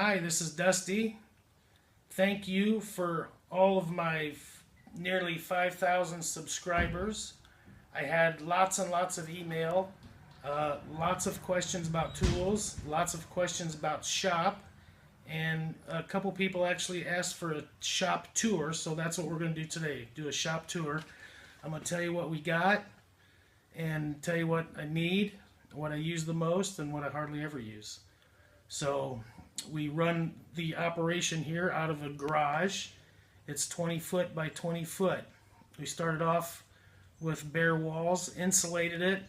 Hi, this is Dusty. Thank you for all of my nearly 5,000 subscribers. I had lots and lots of email, lots of questions about tools, lots of questions about shop, and a couple people actually asked for a shop tour, so that's what we're going to do today, do a shop tour. I'm going to tell you what we got and tell you what I need, what I use the most, and what I hardly ever use. So we run the operation here out of a garage. It's 20 foot by 20 foot. We started off with bare walls, insulated it,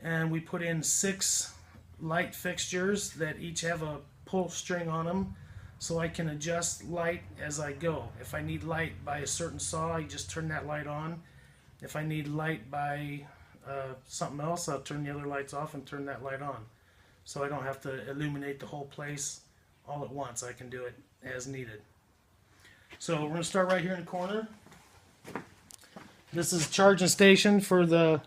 and we put in 6 light fixtures that each have a pull string on them, so I can adjust light as I go. If I need light by a certain saw, I just turn that light on. If I need light by something else, I'll turn the other lights off and turn that light on. So I don't have to illuminate the whole place all at once. I can do it as needed. So we're going to start right here in the corner. This is a charging station for the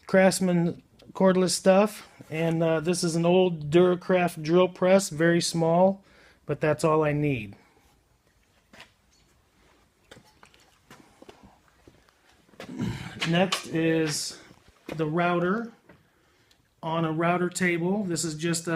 Craftsman cordless stuff. And this is an old Duracraft drill press, very small, but that's all I need. Next is the router on a router table. This is just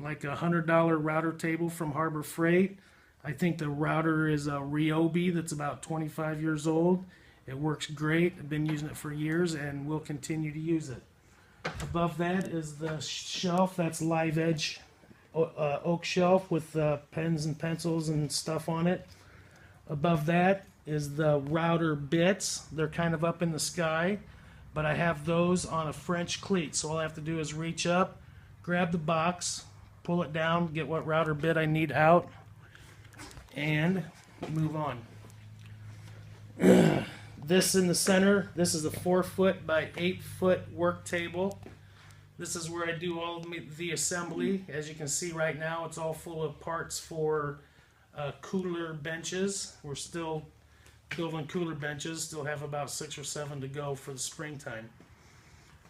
like a $100 router table from Harbor Freight. I think the router is a Ryobi that's about 25 years old. It works great. I've been using it for years and will continue to use it. Above that is the shelf. That's live edge oak shelf with pens and pencils and stuff on it. Above that is the router bits. They're kind of up in the sky, but I have those on a French cleat. So all I have to do is reach up, grab the box, pull it down, get what router bit I need out, and move on. This in the center, this is a 4 foot by 8 foot work table. This is where I do all of the assembly. As you can see right now, it's all full of parts for cooler benches. We're still building cooler benches, still have about 6 or 7 to go for the springtime.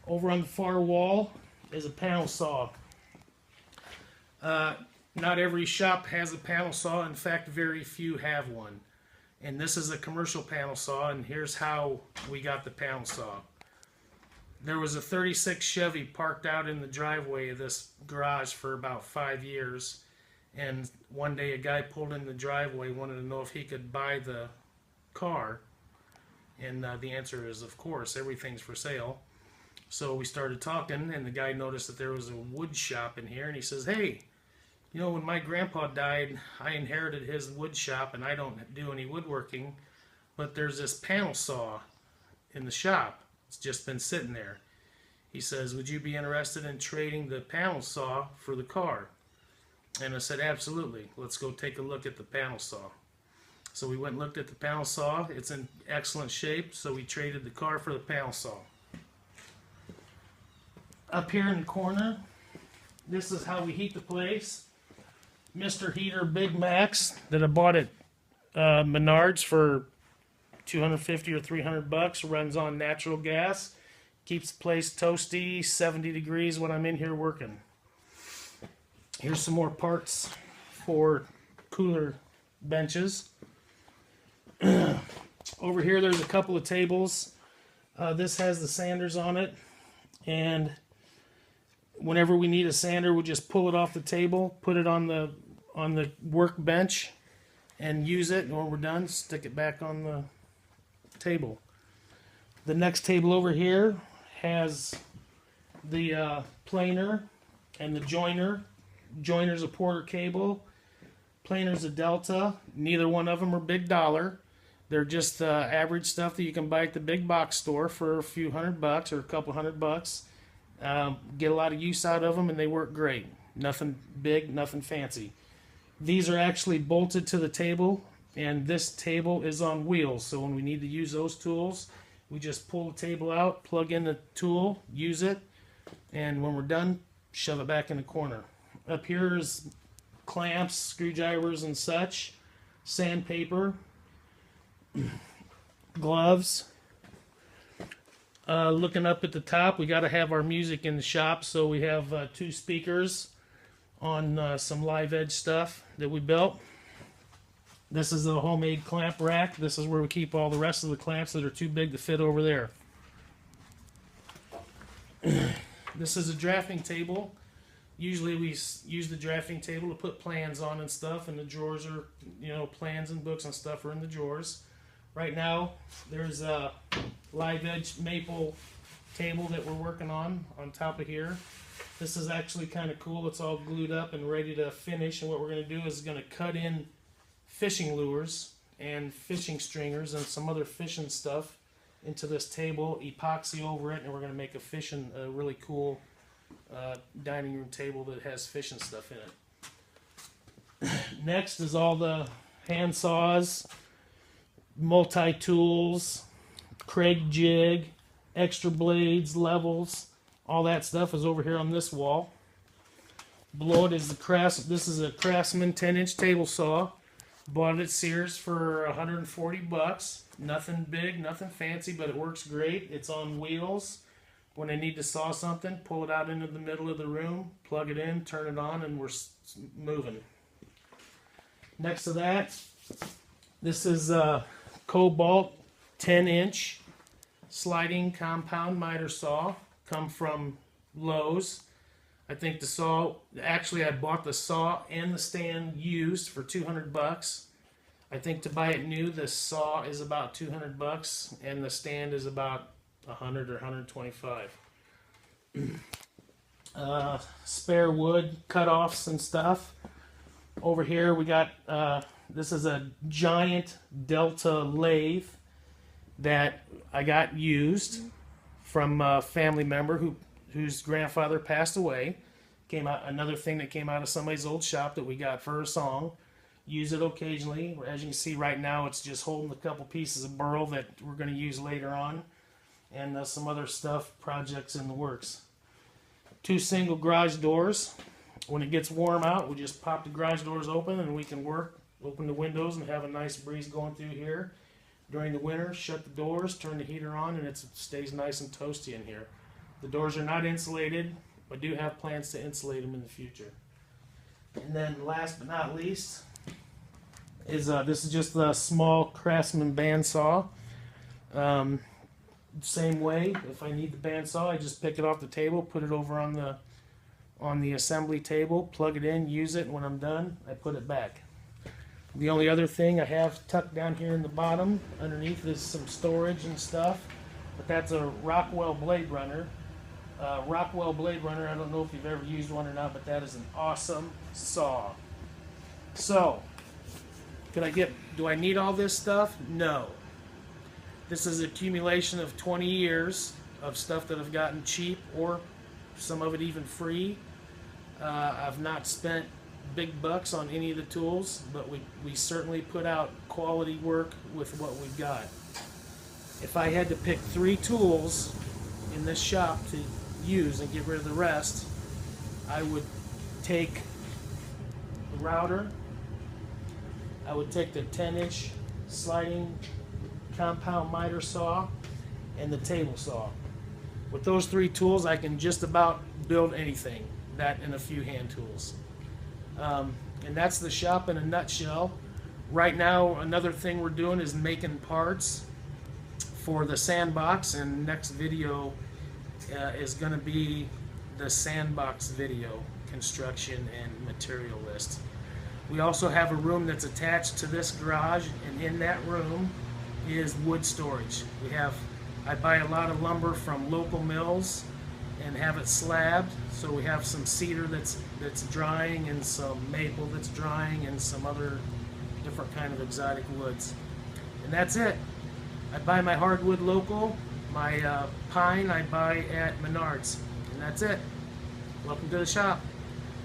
Over on the far wall is a panel saw. Not every shop has a panel saw. In fact, very few have one. And this is a commercial panel saw, and here's how we got the panel saw. There was a 36 Chevy parked out in the driveway of this garage for about 5 years, and one day a guy pulled in the driveway, wanted to know if he could buy the car, and the answer is of course, everything's for sale. So we started talking, and the guy noticed that there was a wood shop in here, and he says, "Hey, you know, when my grandpa died, I inherited his wood shop, and I don't do any woodworking, but there's this panel saw in the shop. It's just been sitting there." He says, "Would you be interested in trading the panel saw for the car?" And I said, "Absolutely. Let's go take a look at the panel saw." So we went and looked at the panel saw. It's in excellent shape, so we traded the car for the panel saw. Up here in the corner, this is how we heat the place. Mr. Heater Big Max that I bought at Menards for $250 or $300, runs on natural gas. Keeps the place toasty, 70 degrees when I'm in here working. Here's some more parts for cooler benches. Over here there's a couple of tables. This has the sanders on it, and whenever we need a sander, we just pull it off the table, put it on the workbench, and use it. And when we're done, stick it back on the table. The next table over here has the planer and the joiner. Joiner's a Porter cable. Planer's a Delta. Neither one of them are big dollar. They're just average stuff that you can buy at the big box store for a few $100 or a couple $100. Get a lot of use out of them, and they work great. Nothing big, nothing fancy. These are actually bolted to the table, and this table is on wheels, so when we need to use those tools, we just pull the table out, plug in the tool, use it, and when we're done, shove it back in the corner. Up here is clamps, screwdrivers and such, sandpaper, gloves. Looking up at the top, we got to have our music in the shop, so we have 2 speakers on some live edge stuff that we built. This is a homemade clamp rack. This is where we keep all the rest of the clamps that are too big to fit over there. This is a drafting table. Usually we use the drafting table to put plans on and stuff, and the drawers are, you know, plans and books and stuff are in the drawers. Right now there's a live edge maple table that we're working on top of here. This is actually kind of cool. It's all glued up and ready to finish, and what we're going to do is going to cut in fishing lures and fishing stringers and some other fishing stuff into this table, epoxy over it, and we're going to make a really cool dining room table that has fishing stuff in it. Next is all the hand saws, multi-tools, Craig jig, extra blades, levels, all that stuff is over here on this wall. Below it is this is a Craftsman 10-inch table saw. Bought it at Sears for 140 bucks. Nothing big, nothing fancy, but it works great. It's on wheels. When I need to saw something, pull it out into the middle of the room, plug it in, turn it on, and we're moving. Next to that, this is a Cobalt 10-inch sliding compound miter saw. Come from Lowe's. I think the saw, actually I bought the saw and the stand used for 200 bucks. I think to buy it new, the saw is about 200 bucks and the stand is about 100 or 125. Spare wood cut-offs and stuff. Over here we got, this is a giant Delta lathe that I got used from a family member whose grandfather passed away. Another thing that came out of somebody's old shop that we got for a song. Use it occasionally. As you can see right now, it's just holding a couple pieces of burl that we're going to use later on, and some other stuff, projects in the works. 2 single garage doors. When it gets warm out, we just pop the garage doors open and we can open the windows and have a nice breeze going through here. During the winter, shut the doors, turn the heater on, and it stays nice and toasty in here. The doors are not insulated. I do have plans to insulate them in the future. And then last but not least is this is just a small Craftsman Bandsaw. Same way, if I need the bandsaw, I just pick it off the table, put it over on the assembly table, plug it in, use it, and when I'm done, I put it back. The only other thing I have tucked down here in the bottom, underneath, is some storage and stuff, but that's a Rockwell Blade Runner. Rockwell Blade Runner, I don't know if you've ever used one or not, but that is an awesome saw. So, do I need all this stuff? No. This is an accumulation of 20 years of stuff that I've gotten cheap, or some of it even free. I've not spent big bucks on any of the tools, but we certainly put out quality work with what we've got. If I had to pick 3 tools in this shop to use and get rid of the rest, I would take the router, I would take the 10-inch sliding compound miter saw, and the table saw. With those 3 tools, I can just about build anything, that and a few hand tools. And that's the shop in a nutshell. Right now, another thing we're doing is making parts for the sandbox, and next video is going to be the sandbox video construction and material list. We also have a room that's attached to this garage, and in that room is wood storage. I buy a lot of lumber from local mills and have it slabbed, so we have some cedar that's drying, and some maple that's drying, and some other different kind of exotic woods. And that's it. I buy my hardwood local. My pine I buy at Menards. And that's it. Welcome to the shop.